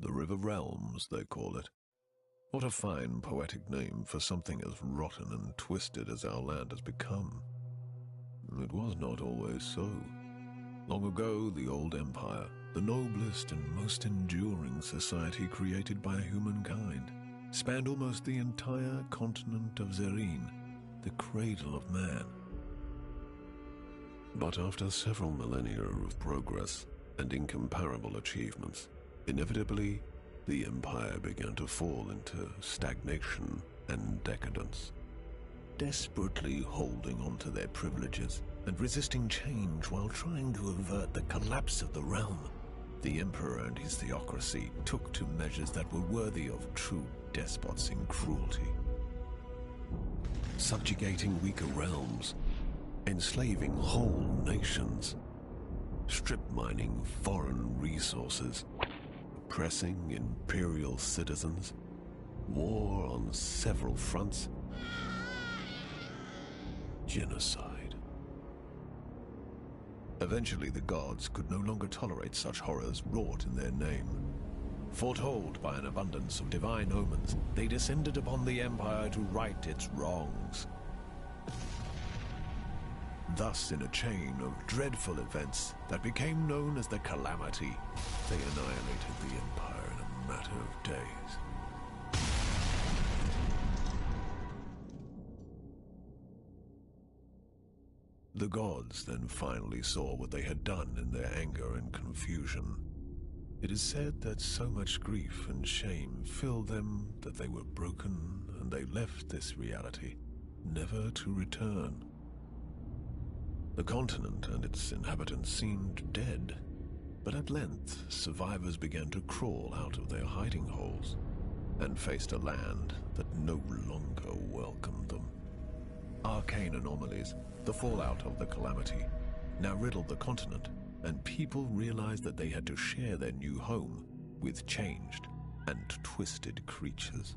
The River Realms, they call it. What a fine poetic name for something as rotten and twisted as our land has become. It was not always so. Long ago, the old empire, the noblest and most enduring society created by humankind, spanned almost the entire continent of Zerine, the cradle of man. But after several millennia of progress and incomparable achievements, inevitably, the empire began to fall into stagnation and decadence. Desperately holding on to their privileges and resisting change while trying to avert the collapse of the realm, the emperor and his theocracy took to measures that were worthy of true despots in cruelty. Subjugating weaker realms, enslaving whole nations, strip mining foreign resources, oppressing imperial citizens, war on several fronts, genocide. Eventually, the gods could no longer tolerate such horrors wrought in their name. Foretold by an abundance of divine omens, they descended upon the empire to right its wrongs. Thus, in a chain of dreadful events that became known as the Calamity, they annihilated the empire in a matter of days. The gods then finally saw what they had done in their anger and confusion. It is said that so much grief and shame filled them that they were broken and they left this reality, never to return. The continent and its inhabitants seemed dead, but at length survivors began to crawl out of their hiding holes and faced a land that no longer welcomed them. Arcane anomalies, the fallout of the Calamity, now riddled the continent, and people realized that they had to share their new home with changed and twisted creatures.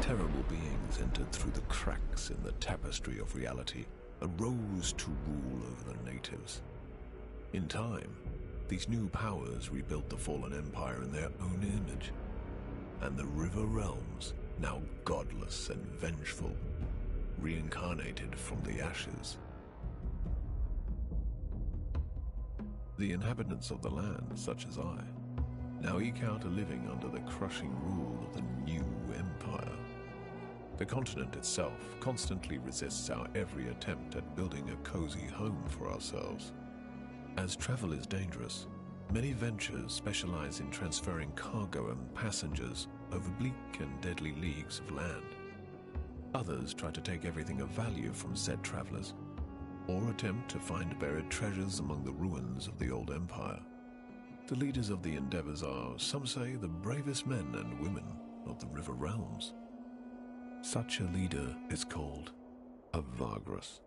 Terrible beings entered through the cracks in the tapestry of reality, arose to rule over the natives. In time, these new powers rebuilt the fallen empire in their own image, and the River Realms, now godless and vengeful, reincarnated from the ashes. The inhabitants of the land, such as I, now eke out a living under the crushing rule of the new empire. The continent itself constantly resists our every attempt at building a cozy home for ourselves. As travel is dangerous, many ventures specialize in transferring cargo and passengers over bleak and deadly leagues of land. Others try to take everything of value from said travelers, or attempt to find buried treasures among the ruins of the old empire. The leaders of the endeavors are, some say, the bravest men and women of the River Realms. Such a leader is called a Vagrus.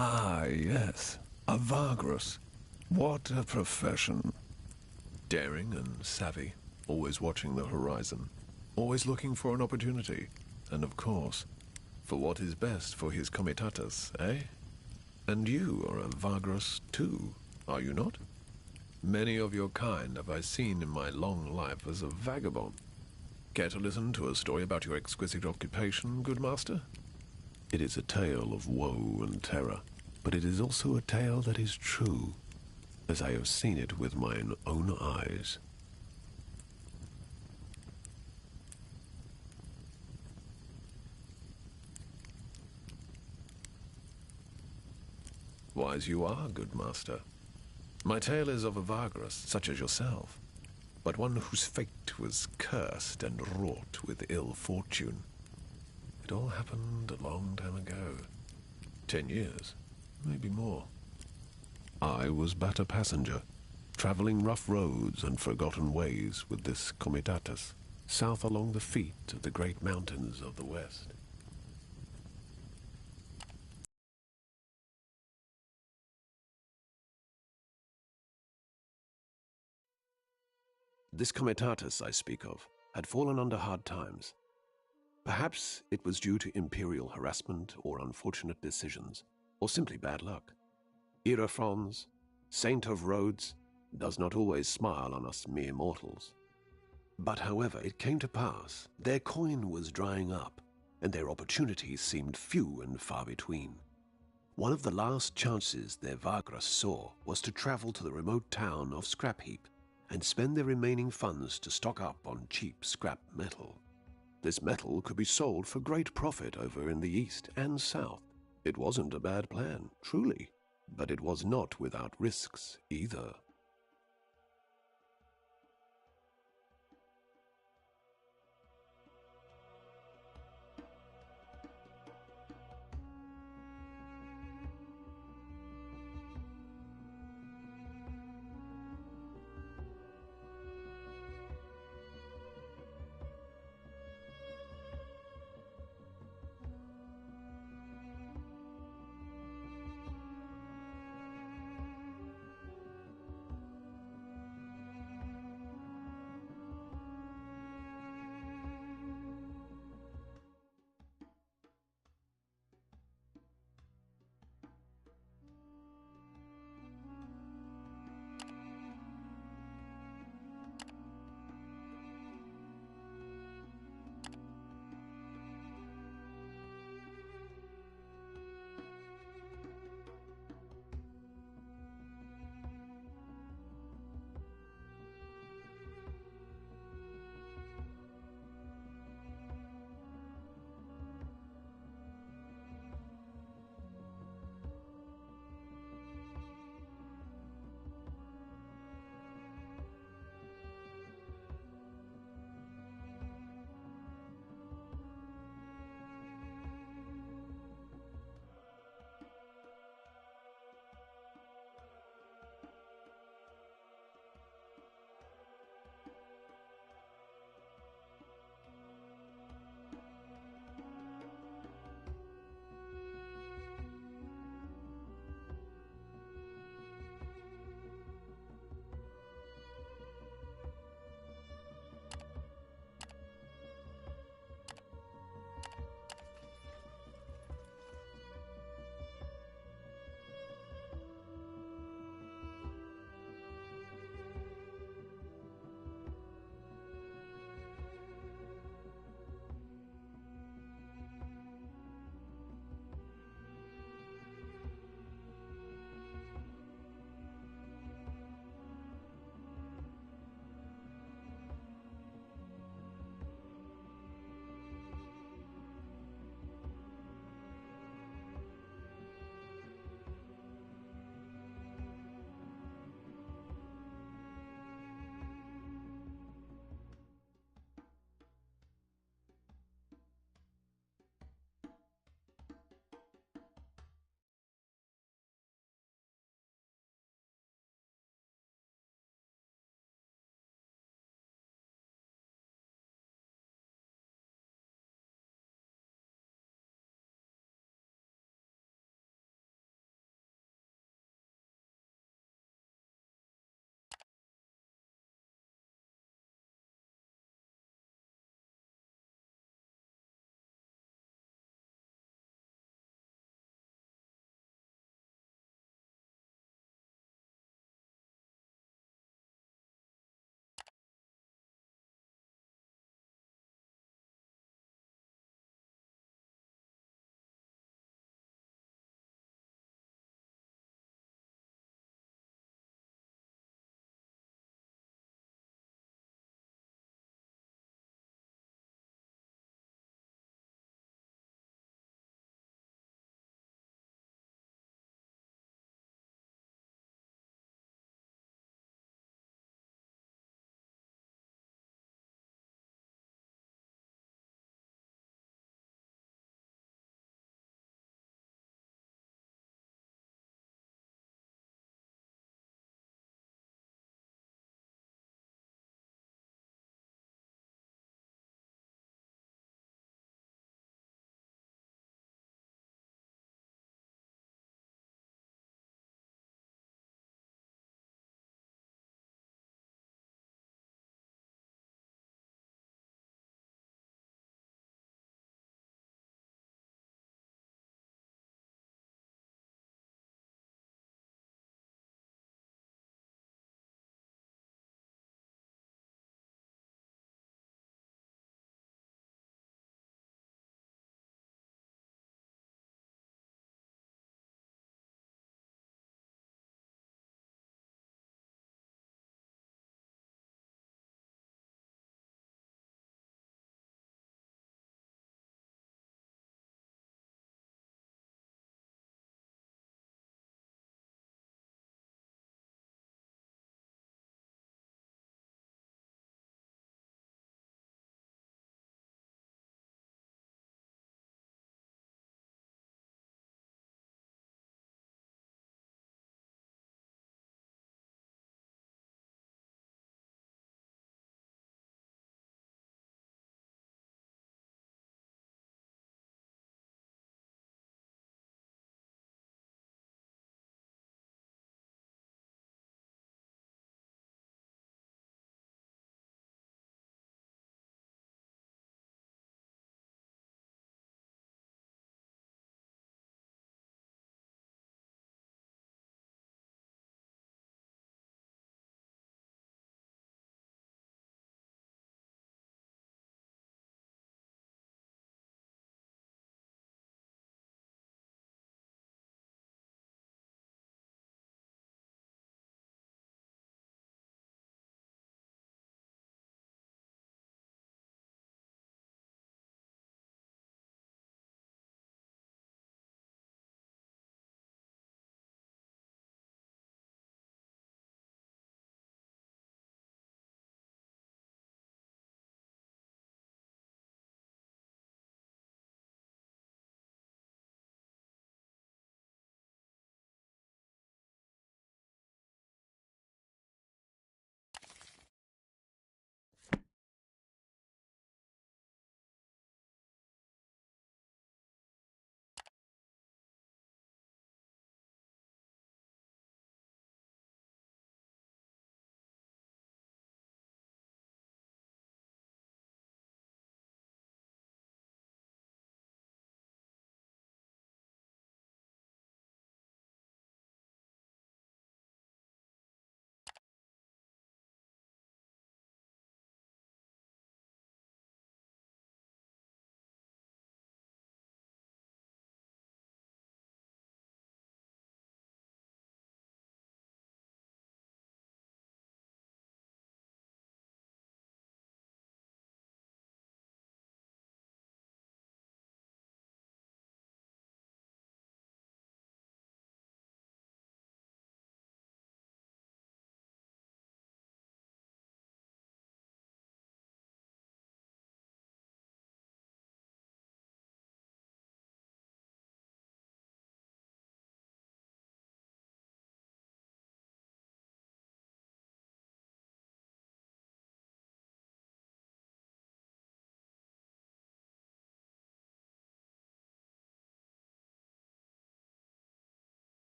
Ah, yes. A Vagrus. What a profession. Daring and savvy, always watching the horizon, always looking for an opportunity, and of course, for what is best for his comitatus, eh? And you are a Vagrus too, are you not? Many of your kind have I seen in my long life as a vagabond. Care to listen to a story about your exquisite occupation, good master? It is a tale of woe and terror, but it is also a tale that is true, as I have seen it with mine own eyes. Wise you are, good master. My tale is of a Vagrus, such as yourself, but one whose fate was cursed and wrought with ill fortune. It all happened a long time ago. 10 years, maybe more. I was but a passenger, traveling rough roads and forgotten ways with this comitatus, south along the feet of the great mountains of the west. This comitatus I speak of had fallen under hard times. Perhaps it was due to imperial harassment or unfortunate decisions, or simply bad luck. Irafrons, saint of roads, does not always smile on us mere mortals. But however it came to pass, their coin was drying up, and their opportunities seemed few and far between. One of the last chances their Vagrus saw was to travel to the remote town of Scrapheap and spend their remaining funds to stock up on cheap scrap metal. This metal could be sold for great profit over in the east and south. It wasn't a bad plan, truly, but it was not without risks either.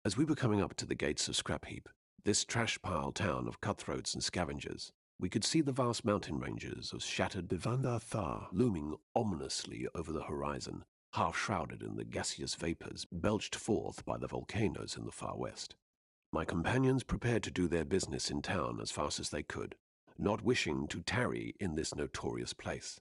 As we were coming up to the gates of Scrap Heap, this trash-pile town of cutthroats and scavengers, we could see the vast mountain ranges of shattered Bivanda Thar looming ominously over the horizon, half shrouded in the gaseous vapors belched forth by the volcanoes in the far west. My companions prepared to do their business in town as fast as they could, not wishing to tarry in this notorious place.